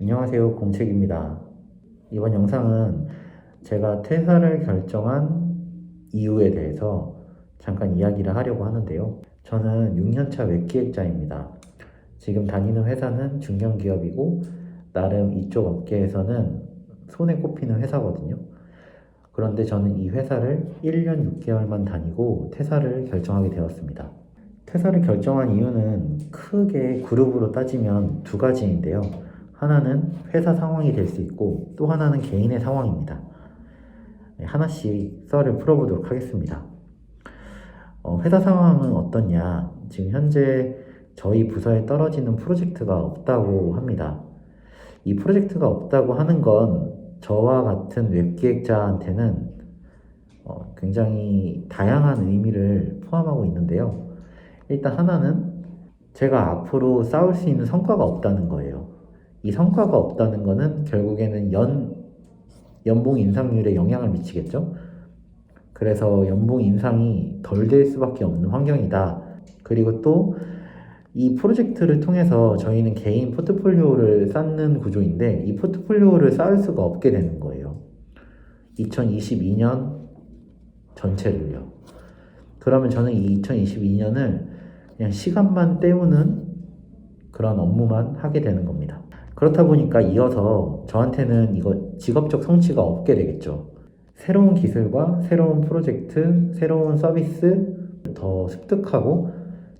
안녕하세요, 공책입니다. 이번 영상은 제가 퇴사를 결정한 이유에 대해서 잠깐 이야기를 하려고 하는데요. 저는 6년차 웹기획자입니다. 지금 다니는 회사는 중견기업이고 나름 이쪽 업계에서는 손에 꼽히는 회사거든요. 그런데 저는 이 회사를 1년 6개월만 다니고 퇴사를 결정하게 되었습니다. 퇴사를 결정한 이유는 크게 그룹으로 따지면 두 가지인데요. 하나는 회사 상황이 될 수 있고 또 하나는 개인의 상황입니다. 하나씩 썰을 풀어보도록 하겠습니다. 회사 상황은 어떻냐? 지금 현재 저희 부서에 떨어지는 프로젝트가 없다고 합니다. 이 프로젝트가 없다고 하는 건 저와 같은 웹기획자한테는 굉장히 다양한 의미를 포함하고 있는데요. 일단 하나는 제가 앞으로 쌓을 수 있는 성과가 없다는 거예요. 이 성과가 없다는 거는 결국에는 연봉 인상률에 영향을 미치겠죠. 그래서 연봉 인상이 덜 될 수밖에 없는 환경이다. 그리고 또 이 프로젝트를 통해서 저희는 개인 포트폴리오를 쌓는 구조인데 이 포트폴리오를 쌓을 수가 없게 되는 거예요. 2022년 전체를요. 그러면 저는 이 2022년을 그냥 시간만 때우는 그런 업무만 하게 되는 겁니다. 그렇다 보니까 이어서 저한테는 이거 직업적 성취가 없게 되겠죠. 새로운 기술과 새로운 프로젝트, 새로운 서비스 더 습득하고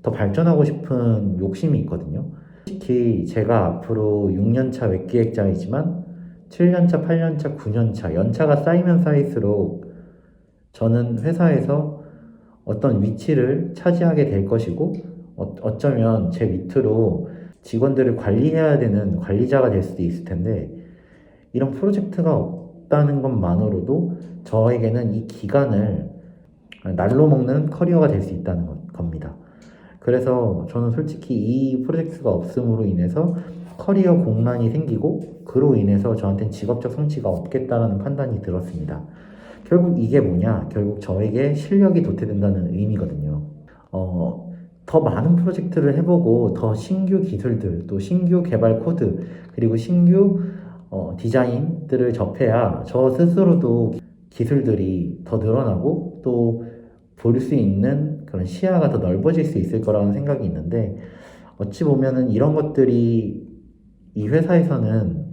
더 발전하고 싶은 욕심이 있거든요. 특히 제가 앞으로 6년차 웹기획자이지만 7년차, 8년차, 9년차 연차가 쌓이면 쌓일수록 저는 회사에서 어떤 위치를 차지하게 될 것이고 어쩌면 제 밑으로 직원들을 관리해야 되는 관리자가 될 수도 있을 텐데 이런 프로젝트가 없다는 것만으로도 저에게는 이 기간을 날로 먹는 커리어가 될 수 있다는 겁니다. 그래서 저는 솔직히 이 프로젝트가 없음으로 인해서 커리어 공란이 생기고 그로 인해서 저한테는 직업적 성취가 없겠다라는 판단이 들었습니다. 결국 이게 뭐냐? 결국 저에게 실력이 도태된다는 의미거든요. 더 많은 프로젝트를 해보고 더 신규 기술들, 또 신규 개발 코드, 그리고 신규 디자인들을 접해야 저 스스로도 기술들이 더 늘어나고 또 볼 수 있는 그런 시야가 더 넓어질 수 있을 거라는 생각이 있는데 어찌 보면은 이런 것들이 이 회사에서는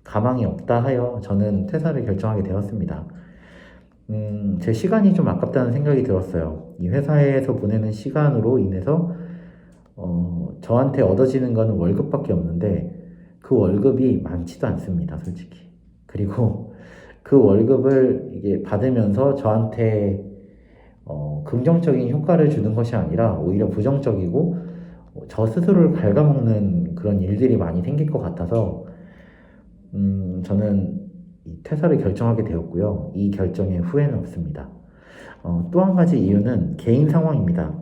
가망이 없다 하여 저는 퇴사를 결정하게 되었습니다. 제 시간이 좀 아깝다는 생각이 들었어요. 이 회사에서 보내는 시간으로 인해서 저한테 얻어지는 거는 월급밖에 없는데 그 월급이 많지도 않습니다, 솔직히. 그리고 그 월급을 이게 받으면서 저한테 긍정적인 효과를 주는 것이 아니라 오히려 부정적이고 저 스스로를 갉아먹는 그런 일들이 많이 생길 것 같아서 저는 이 퇴사를 결정하게 되었고요. 이 결정에 후회는 없습니다. 또 한 가지 이유는 개인 상황입니다.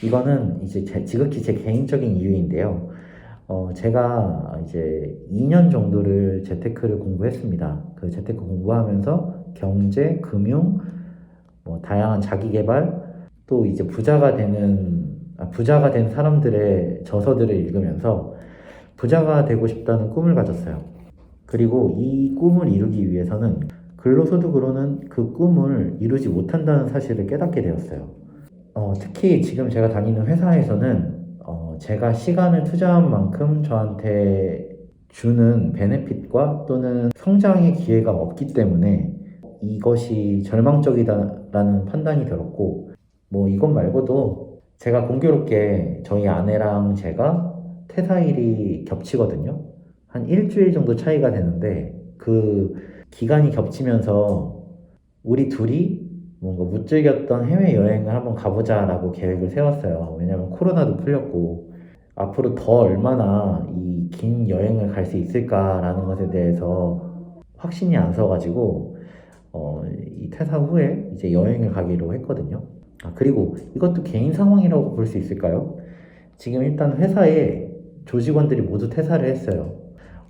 이거는 이제 지극히 제 개인적인 이유인데요. 제가 이제 2년 정도를 재테크를 공부했습니다. 그 재테크 공부하면서 경제, 금융, 뭐 다양한 자기 개발, 또 이제 부자가 된 사람들의 저서들을 읽으면서 부자가 되고 싶다는 꿈을 가졌어요. 그리고 이 꿈을 이루기 위해서는 근로소득으로는 그 꿈을 이루지 못한다는 사실을 깨닫게 되었어요. 특히 지금 제가 다니는 회사에서는 제가 시간을 투자한 만큼 저한테 주는 베네핏과 또는 성장의 기회가 없기 때문에 이것이 절망적이다라는 판단이 들었고 뭐 이것 말고도 제가 공교롭게 저희 아내랑 제가 퇴사일이 겹치거든요. 한 일주일 정도 차이가 되는데 그 기간이 겹치면서 우리 둘이 뭔가 못 즐겼던 해외여행을 한번 가보자라고 계획을 세웠어요. 왜냐면 코로나도 풀렸고 앞으로 더 얼마나 이 긴 여행을 갈 수 있을까라는 것에 대해서 확신이 안 서가지고 이 퇴사 후에 이제 여행을 가기로 했거든요. 그리고 이것도 개인 상황이라고 볼 수 있을까요? 지금 일단 회사에 조직원들이 모두 퇴사를 했어요.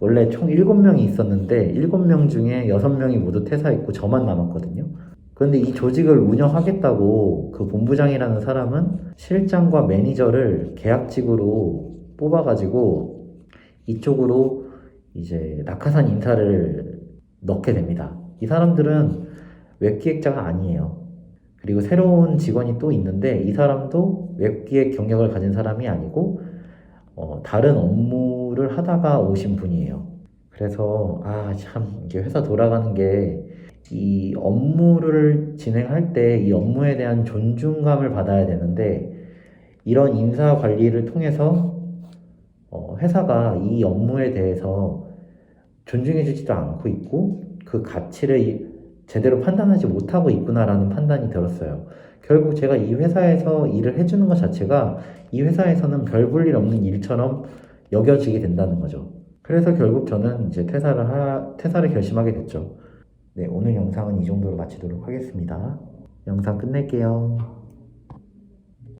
원래 총 7명이 있었는데 7명 중에 6명이 모두 퇴사했고 저만 남았거든요. 그런데 이 조직을 운영하겠다고 그 본부장이라는 사람은 실장과 매니저를 계약직으로 뽑아가지고 이쪽으로 이제 낙하산 인사를 넣게 됩니다. 이 사람들은 웹기획자가 아니에요. 그리고 새로운 직원이 또 있는데 이 사람도 웹기획 경력을 가진 사람이 아니고 다른 업무를 하다가 오신 분이에요. 그래서 참 이게 회사 돌아가는 게 이 업무를 진행할 때 이 업무에 대한 존중감을 받아야 되는데 이런 인사 관리를 통해서 회사가 이 업무에 대해서 존중해주지도 않고 있고 그 가치를 제대로 판단하지 못하고 있구나라는 판단이 들었어요. 결국 제가 이 회사에서 일을 해주는 것 자체가 이 회사에서는 별 볼 일 없는 일처럼 여겨지게 된다는 거죠. 그래서 결국 저는 이제 퇴사를 결심하게 됐죠. 네, 오늘 영상은 이 정도로 마치도록 하겠습니다. 영상 끝낼게요.